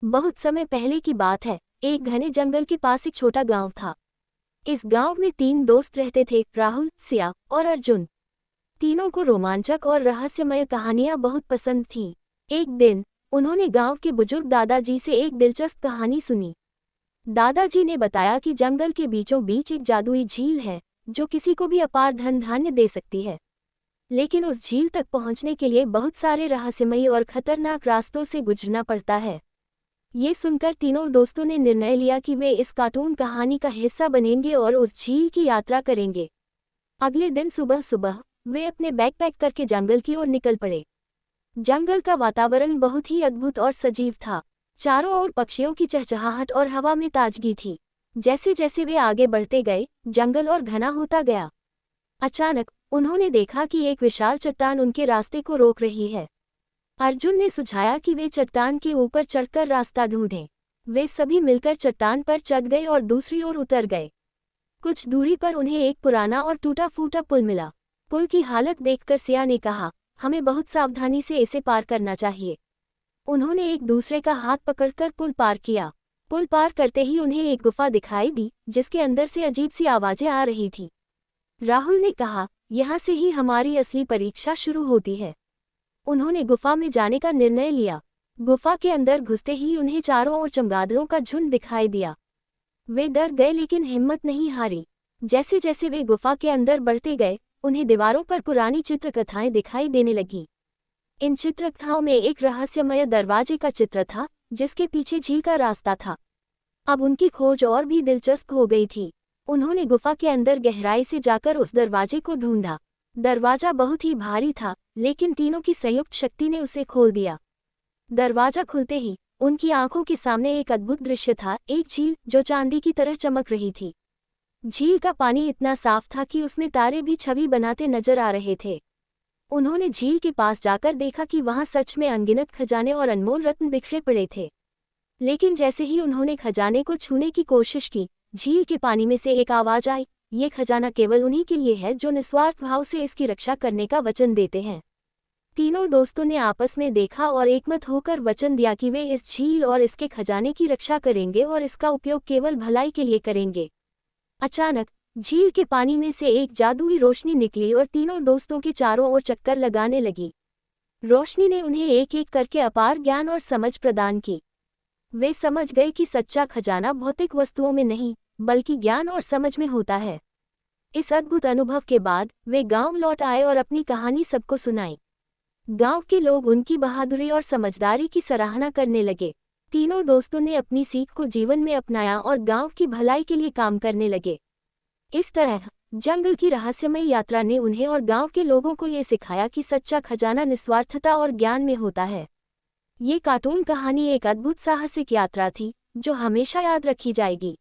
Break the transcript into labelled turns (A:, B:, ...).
A: बहुत समय पहले की बात है। एक घने जंगल के पास एक छोटा गांव था। इस गांव में 3 दोस्त रहते थे, राहुल, सिया और अर्जुन। तीनों को रोमांचक और रहस्यमय कहानियां बहुत पसंद थीं। एक दिन उन्होंने गांव के बुजुर्ग दादाजी से एक दिलचस्प कहानी सुनी। दादाजी ने बताया कि जंगल के बीचों बीच एक जादुई झील है जो किसी को भी अपार धन धान्य दे सकती है। लेकिन उस झील तक पहुंचने के लिए बहुत सारे रहस्यमयी और खतरनाक रास्तों से गुजरना पड़ता है। ये सुनकर तीनों दोस्तों ने निर्णय लिया कि वे इस कार्टून कहानी का हिस्सा बनेंगे और उस झील की यात्रा करेंगे। अगले दिन सुबह सुबह वे अपने बैग पैक करके जंगल की ओर निकल पड़े। जंगल का वातावरण बहुत ही अद्भुत और सजीव था। चारों ओर पक्षियों की चहचहाहट और हवा में ताजगी थी। जैसे जैसे वे आगे बढ़ते गए, जंगल और घना होता गया। अचानक उन्होंने देखा कि एक विशाल चट्टान उनके रास्ते को रोक रही है। अर्जुन ने सुझाया कि वे चट्टान के ऊपर चढ़कर रास्ता ढूंढें। वे सभी मिलकर चट्टान पर चढ़ गए और दूसरी ओर उतर गए। कुछ दूरी पर उन्हें एक पुराना और टूटा फूटा पुल मिला। पुल की हालत देखकर सिया ने कहा, हमें बहुत सावधानी से इसे पार करना चाहिए। उन्होंने एक दूसरे का हाथ पकड़कर पुल पार किया। पुल पार करते ही उन्हें एक गुफा दिखाई दी जिसके अंदर से अजीब सी आवाजें आ रही थीं। राहुल ने कहा, यहाँ से ही हमारी असली परीक्षा शुरू होती है। उन्होंने गुफा में जाने का निर्णय लिया। गुफा के अंदर घुसते ही उन्हें चारों ओर चमगादड़ों का झुंड दिखाई दिया। वे डर गए लेकिन हिम्मत नहीं हारी। जैसे जैसे वे गुफा के अंदर बढ़ते गए, उन्हें दीवारों पर पुरानी चित्रकथाएं दिखाई देने लगीं। इन चित्रकथाओं में एक रहस्यमय दरवाजे का चित्र था जिसके पीछे झील का रास्ता था। अब उनकी खोज और भी दिलचस्प हो गई थी। उन्होंने गुफा के अंदर गहराई से जाकर उस दरवाजे को ढूंढा। दरवाजा बहुत ही भारी था, लेकिन तीनों की संयुक्त शक्ति ने उसे खोल दिया। दरवाजा खुलते ही उनकी आंखों के सामने एक अद्भुत दृश्य था, एक झील जो चांदी की तरह चमक रही थी। झील का पानी इतना साफ था कि उसमें तारे भी छवि बनाते नजर आ रहे थे। उन्होंने झील के पास जाकर देखा कि वहां सच में अनगिनत खजाने और अनमोल रत्न बिखरे पड़े थे। लेकिन जैसे ही उन्होंने खजाने को छूने की कोशिश की, झील के पानी में से एक आवाज आई, ये खजाना केवल उन्हीं के लिए है जो निस्वार्थ भाव से इसकी रक्षा करने का वचन देते हैं। तीनों दोस्तों ने आपस में देखा और एकमत होकर वचन दिया कि वे इस झील और इसके खजाने की रक्षा करेंगे और इसका उपयोग केवल भलाई के लिए करेंगे। अचानक झील के पानी में से एक जादुई रोशनी निकली और तीनों दोस्तों के चारों ओर चक्कर लगाने लगी। रोशनी ने उन्हें एक एक करके अपार ज्ञान और समझ प्रदान की। वे समझ गए कि सच्चा खजाना भौतिक वस्तुओं में नहीं, बल्कि ज्ञान और समझ में होता है। इस अद्भुत अनुभव के बाद वे गांव लौट आए और अपनी कहानी सबको सुनाई। गांव के लोग उनकी बहादुरी और समझदारी की सराहना करने लगे। तीनों दोस्तों ने अपनी सीख को जीवन में अपनाया और गांव की भलाई के लिए काम करने लगे। इस तरह जंगल की रहस्यमय यात्रा ने उन्हें और गांव के लोगों को ये सिखाया कि सच्चा खजाना निस्वार्थता और ज्ञान में होता है। ये कार्टून कहानी एक अद्भुत साहसिक यात्रा थी जो हमेशा याद रखी जाएगी।